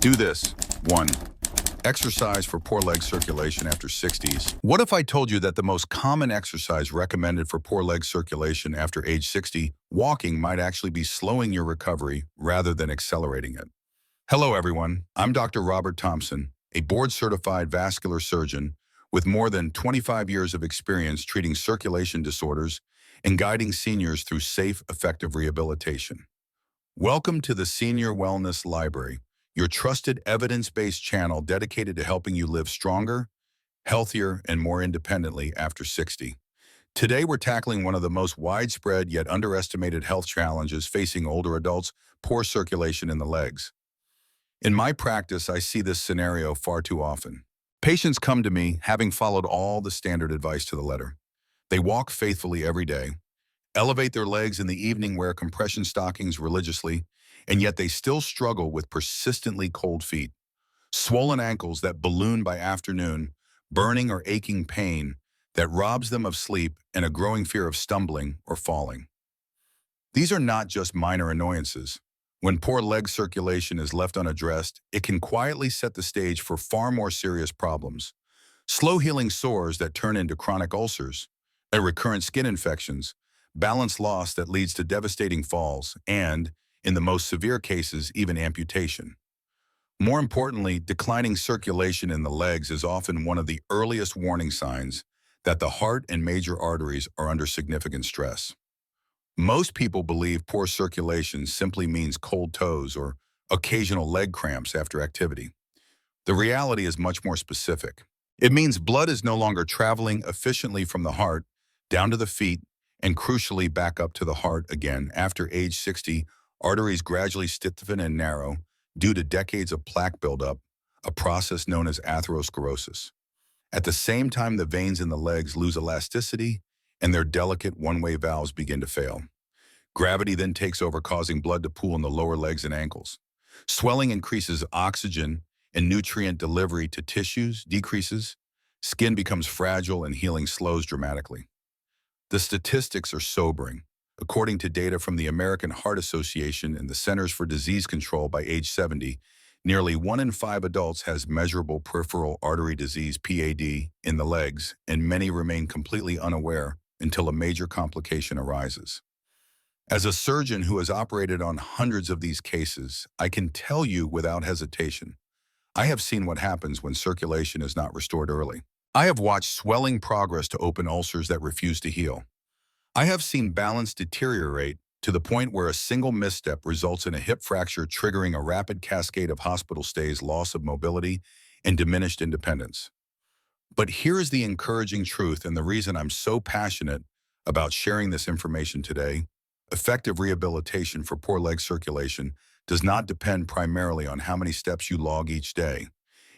Do this. 1. Exercise for poor leg circulation after 60s. What if I told you that the most common exercise recommended for poor leg circulation after age 60, walking, might actually be slowing your recovery rather than accelerating it? Hello, everyone. I'm Dr. Robert Thompson, a board-certified vascular surgeon with more than 25 years of experience treating circulation disorders and guiding seniors through safe, effective rehabilitation. Welcome to the Senior Wellness Library, your trusted evidence-based channel dedicated to helping you live stronger, healthier, and more independently after 60. Today, we're tackling one of the most widespread yet underestimated health challenges facing older adults: poor circulation in the legs. In my practice, I see this scenario far too often. Patients come to me having followed all the standard advice to the letter. They walk faithfully every day, elevate their legs in the evening, wear compression stockings religiously, and yet they still struggle with persistently cold feet, swollen ankles that balloon by afternoon, burning or aching pain that robs them of sleep, and a growing fear of stumbling or falling. These are not just minor annoyances. When poor leg circulation is left unaddressed, it can quietly set the stage for far more serious problems: slow-healing sores that turn into chronic ulcers, recurrent skin infections, balance loss that leads to devastating falls, and, in the most severe cases, even amputation. More importantly, declining circulation in the legs is often one of the earliest warning signs that the heart and major arteries are under significant stress. Most people believe poor circulation simply means cold toes or occasional leg cramps after activity. The reality is much more specific. It means blood is no longer traveling efficiently from the heart down to the feet and crucially back up to the heart again. After age 60, arteries gradually stiffen and narrow due to decades of plaque buildup, a process known as atherosclerosis. At the same time, the veins in the legs lose elasticity and their delicate one-way valves begin to fail. Gravity then takes over, causing blood to pool in the lower legs and ankles. Swelling increases oxygen and nutrient delivery to tissues decreases, skin becomes fragile, and healing slows dramatically. The statistics are sobering. According to data from the American Heart Association and the Centers for Disease Control, by age 70, nearly 1 in 5 adults has measurable peripheral artery disease, PAD, in the legs, and many remain completely unaware until a major complication arises. As a surgeon who has operated on hundreds of these cases, I can tell you without hesitation, I have seen what happens when circulation is not restored early. I have watched swelling progress to open ulcers that refuse to heal. I have seen balance deteriorate to the point where a single misstep results in a hip fracture, triggering a rapid cascade of hospital stays, loss of mobility, and diminished independence. But here is the encouraging truth, and the reason I'm so passionate about sharing this information today: effective rehabilitation for poor leg circulation does not depend primarily on how many steps you log each day.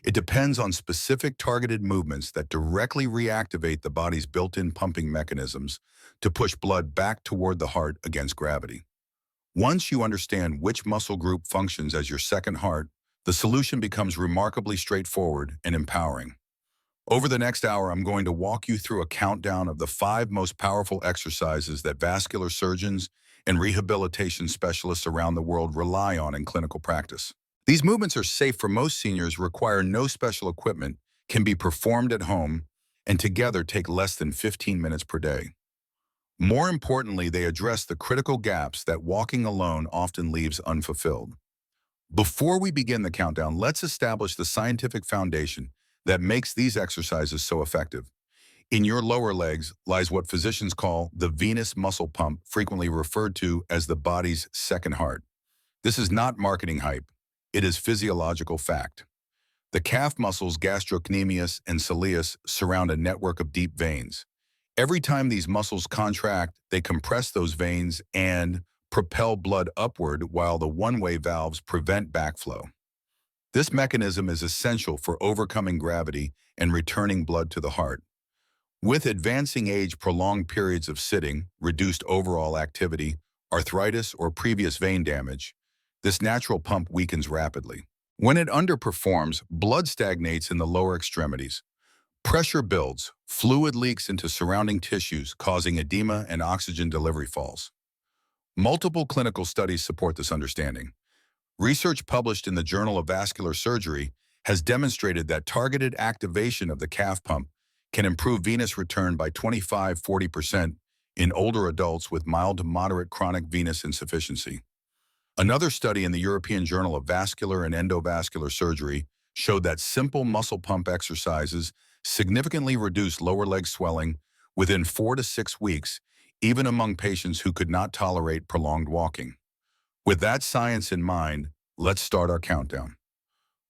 It depends on specific targeted movements that directly reactivate the body's built-in pumping mechanisms to push blood back toward the heart against gravity. Once you understand which muscle group functions as your second heart, the solution becomes remarkably straightforward and empowering. Over the next hour, I'm going to walk you through a countdown of the 5 most powerful exercises that vascular surgeons and rehabilitation specialists around the world rely on in clinical practice. These movements are safe for most seniors, require no special equipment, can be performed at home, and together take less than 15 minutes per day. More importantly, they address the critical gaps that walking alone often leaves unfulfilled. Before we begin the countdown, let's establish the scientific foundation that makes these exercises so effective. In your lower legs lies what physicians call the venous muscle pump, frequently referred to as the body's second heart. This is not marketing hype. It is physiological fact. The calf muscles, gastrocnemius and soleus, surround a network of deep veins. Every time these muscles contract, they compress those veins and propel blood upward, while the one-way valves prevent backflow. This mechanism is essential for overcoming gravity and returning blood to the heart. With advancing age, prolonged periods of sitting, reduced overall activity, arthritis, or previous vein damage, this natural pump weakens rapidly. When it underperforms, blood stagnates in the lower extremities. Pressure builds, fluid leaks into surrounding tissues, causing edema and oxygen delivery falls. Multiple clinical studies support this understanding. Research published in the Journal of Vascular Surgery has demonstrated that targeted activation of the calf pump can improve venous return by 25–40% in older adults with mild to moderate chronic venous insufficiency. Another study in the European Journal of Vascular and Endovascular Surgery showed that simple muscle pump exercises significantly reduced lower leg swelling within 4 to 6 weeks, even among patients who could not tolerate prolonged walking. With that science in mind, let's start our countdown.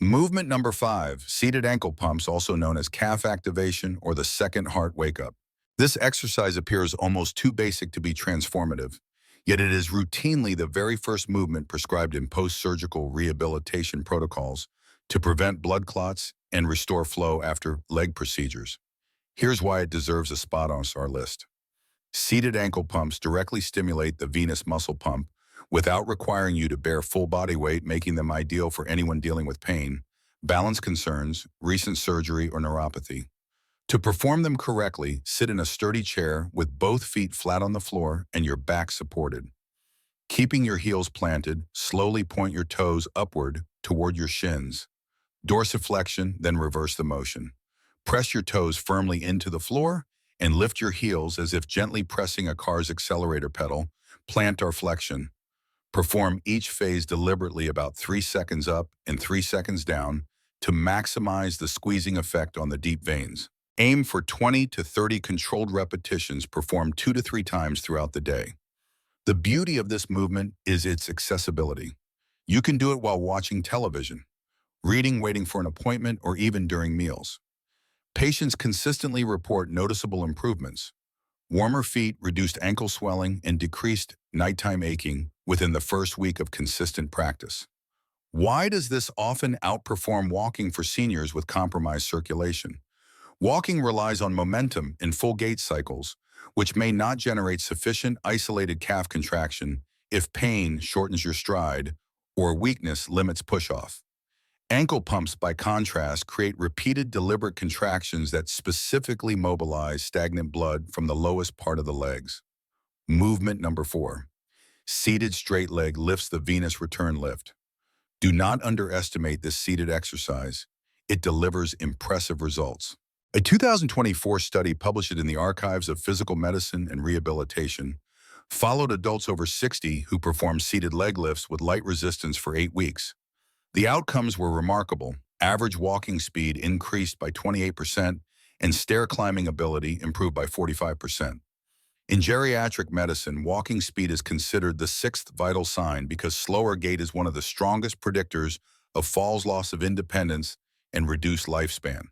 Movement number 5, seated ankle pumps, also known as calf activation or the second heart wake-up. This exercise appears almost too basic to be transformative, yet it is routinely the very first movement prescribed in post-surgical rehabilitation protocols to prevent blood clots and restore flow after leg procedures. Here's why it deserves a spot on our list. Seated ankle pumps directly stimulate the venous muscle pump without requiring you to bear full body weight, making them ideal for anyone dealing with pain, balance concerns, recent surgery, or neuropathy. To perform them correctly, sit in a sturdy chair with both feet flat on the floor and your back supported. Keeping your heels planted, slowly point your toes upward toward your shins. Dorsiflexion, then reverse the motion. Press your toes firmly into the floor and lift your heels as if gently pressing a car's accelerator pedal, plantar flexion. Perform each phase deliberately about 3 seconds up and 3 seconds down to maximize the squeezing effect on the deep veins. Aim for 20 to 30 controlled repetitions performed 2 to 3 times throughout the day. The beauty of this movement is its accessibility. You can do it while watching television, reading, waiting for an appointment, or even during meals. Patients consistently report noticeable improvements. Warmer feet, reduced ankle swelling, and decreased nighttime aching within the first week of consistent practice. Why does this often outperform walking for seniors with compromised circulation? Walking relies on momentum in full gait cycles, which may not generate sufficient isolated calf contraction if pain shortens your stride or weakness limits push-off. Ankle pumps, by contrast, create repeated deliberate contractions that specifically mobilize stagnant blood from the lowest part of the legs. Movement number 4. Seated straight leg lifts, the venous return lift. Do not underestimate this seated exercise. It delivers impressive results. A 2024 study published in the Archives of Physical Medicine and Rehabilitation followed adults over 60 who performed seated leg lifts with light resistance for 8 weeks. The outcomes were remarkable. Average walking speed increased by 28% and stair climbing ability improved by 45%. In geriatric medicine, walking speed is considered the 6th vital sign because slower gait is one of the strongest predictors of falls, loss of independence, and reduced lifespan.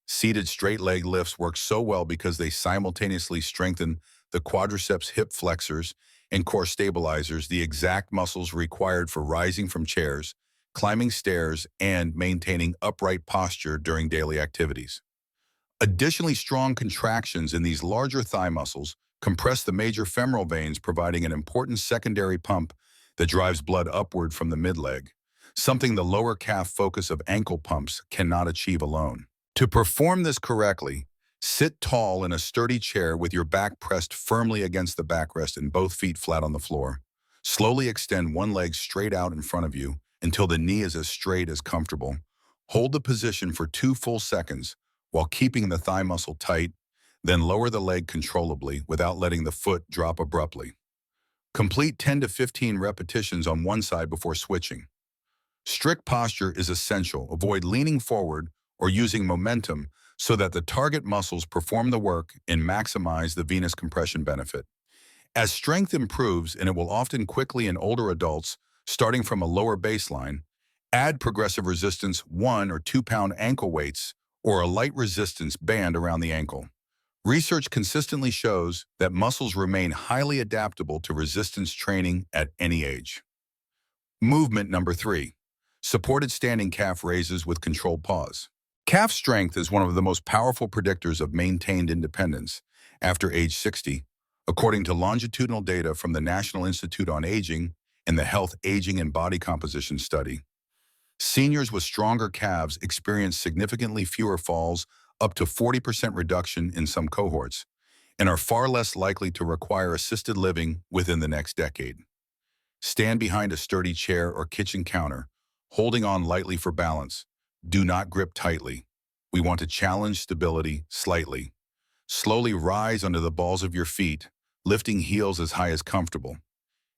Seated straight leg lifts work so well because they simultaneously strengthen the quadriceps, hip flexors, and core stabilizers, the exact muscles required for rising from chairs, climbing stairs, and maintaining upright posture during daily activities. Additionally, strong contractions in these larger thigh muscles compress the major femoral veins, providing an important secondary pump that drives blood upward from the mid-leg, something the lower calf focus of ankle pumps cannot achieve alone. To perform this correctly, sit tall in a sturdy chair with your back pressed firmly against the backrest and both feet flat on the floor. Slowly extend one leg straight out in front of you until the knee is as straight as comfortable. Hold the position for 2 full seconds while keeping the thigh muscle tight, then lower the leg controllably without letting the foot drop abruptly. Complete 10 to 15 repetitions on one side before switching. Strict posture is essential. Avoid leaning forward or using momentum so that the target muscles perform the work and maximize the venous compression benefit. As strength improves, and it will often quickly in older adults, starting from a lower baseline, add progressive resistance 1 or 2 pound ankle weights or a light resistance band around the ankle. Research consistently shows that muscles remain highly adaptable to resistance training at any age. Movement number 3. Supported standing calf raises with controlled pause. Calf strength is one of the most powerful predictors of maintained independence after age 60, according to longitudinal data from the National Institute on Aging and the Health, Aging, and Body Composition study. Seniors with stronger calves experience significantly fewer falls, up to 40% reduction in some cohorts, and are far less likely to require assisted living within the next decade. Stand behind a sturdy chair or kitchen counter, holding on lightly for balance. Do not grip tightly. We want to challenge stability slightly. Slowly rise under the balls of your feet, lifting heels as high as comfortable.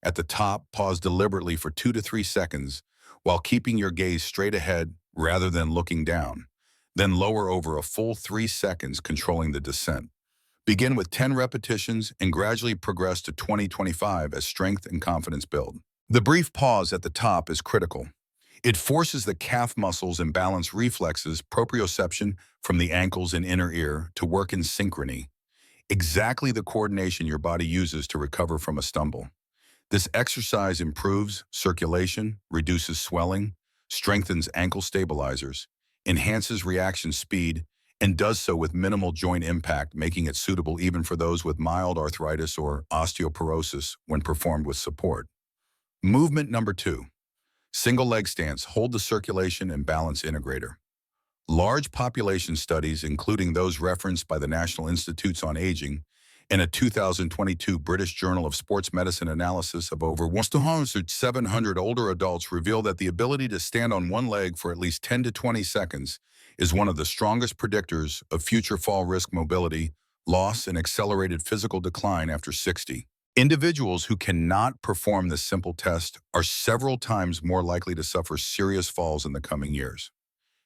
At the top, pause deliberately for 2 to 3 seconds while keeping your gaze straight ahead rather than looking down. Then lower over a full 3 seconds, controlling the descent. Begin with 10 repetitions and gradually progress to 20-25 as strength and confidence build. The brief pause at the top is critical. It forces the calf muscles and balance reflexes, proprioception from the ankles and inner ear, to work in synchrony, exactly the coordination your body uses to recover from a stumble. This exercise improves circulation, reduces swelling, strengthens ankle stabilizers, enhances reaction speed, and does so with minimal joint impact, making it suitable even for those with mild arthritis or osteoporosis when performed with support. Movement number 2. Single leg stance. Hold the circulation and balance integrator. Large population studies, including those referenced by the National Institutes on Aging and a 2022 British Journal of Sports Medicine analysis of over 1,700 older adults, reveal that the ability to stand on one leg for at least 10 to 20 seconds is one of the strongest predictors of future fall risk, mobility loss, and accelerated physical decline after 60. Individuals who cannot perform this simple test are several times more likely to suffer serious falls in the coming years.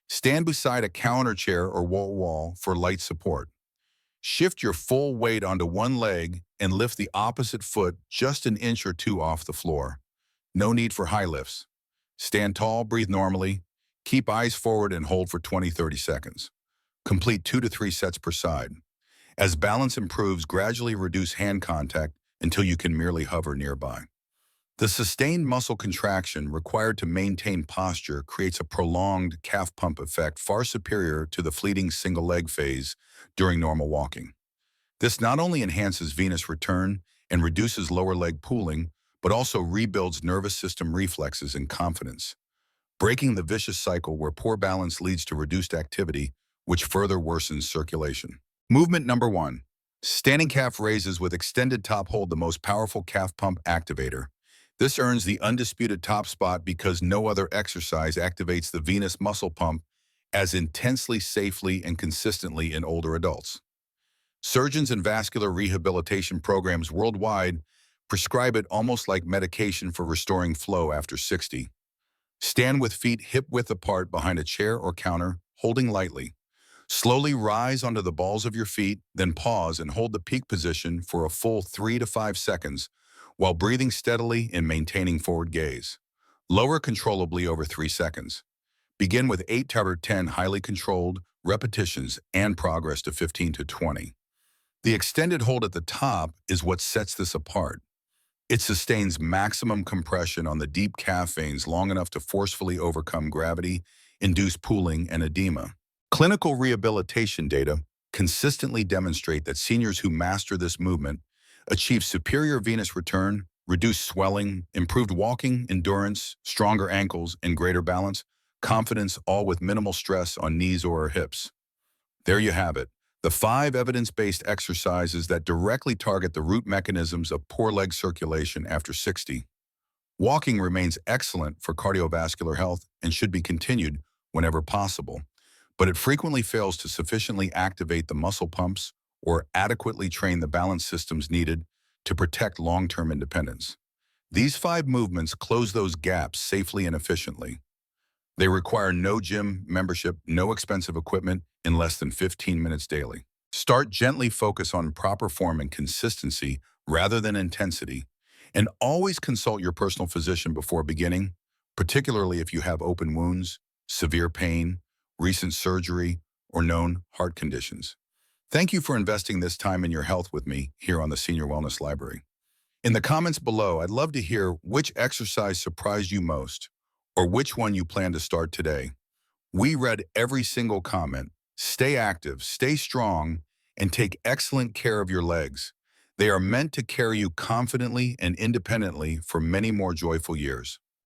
Stand beside a counter chair or wall for light support. Shift your full weight onto one leg and lift the opposite foot just an inch or two off the floor. No need for high lifts. Stand tall, breathe normally, keep eyes forward, and hold for 20-30 seconds. Complete 2 to 3 sets per side. As balance improves, gradually reduce hand contact until you can merely hover nearby. The sustained muscle contraction required to maintain posture creates a prolonged calf pump effect far superior to the fleeting single leg phase during normal walking. This not only enhances venous return and reduces lower leg pooling, but also rebuilds nervous system reflexes and confidence, breaking the vicious cycle where poor balance leads to reduced activity, which further worsens circulation. Movement number 1. Standing calf raises with extended top. Hold the most powerful calf pump activator. This earns the undisputed top spot because no other exercise activates the venous muscle pump as intensely, safely, and consistently in older adults. Surgeons and vascular rehabilitation programs worldwide prescribe it almost like medication for restoring flow after 60. Stand with feet hip-width apart behind a chair or counter, holding lightly. Slowly rise onto the balls of your feet, then pause and hold the peak position for a full 3 to 5 seconds while breathing steadily and maintaining forward gaze. Lower controllably over 3 seconds. Begin with 8 to 10 highly controlled repetitions and progress to 15 to 20. The extended hold at the top is what sets this apart. It sustains maximum compression on the deep calf veins long enough to forcefully overcome gravity, induce pooling, and edema. Clinical rehabilitation data consistently demonstrate that seniors who master this movement achieve superior venous return, reduced swelling, improved walking endurance, stronger ankles, and greater balance, confidence, all with minimal stress on knees or hips. There you have it, the 5 evidence-based exercises that directly target the root mechanisms of poor leg circulation after 60. Walking remains excellent for cardiovascular health and should be continued whenever possible, but it frequently fails to sufficiently activate the muscle pumps or adequately train the balance systems needed to protect long-term independence. These 5 movements close those gaps safely and efficiently. They require no gym membership, no expensive equipment, in less than 15 minutes daily. Start gently, focus on proper form and consistency rather than intensity, and always consult your personal physician before beginning, particularly if you have open wounds, severe pain, recent surgery, or known heart conditions. Thank you for investing this time in your health with me here on the Senior Wellness Library. In the comments below, I'd love to hear which exercise surprised you most or which one you plan to start today. We read every single comment. Stay active, stay strong, and take excellent care of your legs. They are meant to carry you confidently and independently for many more joyful years.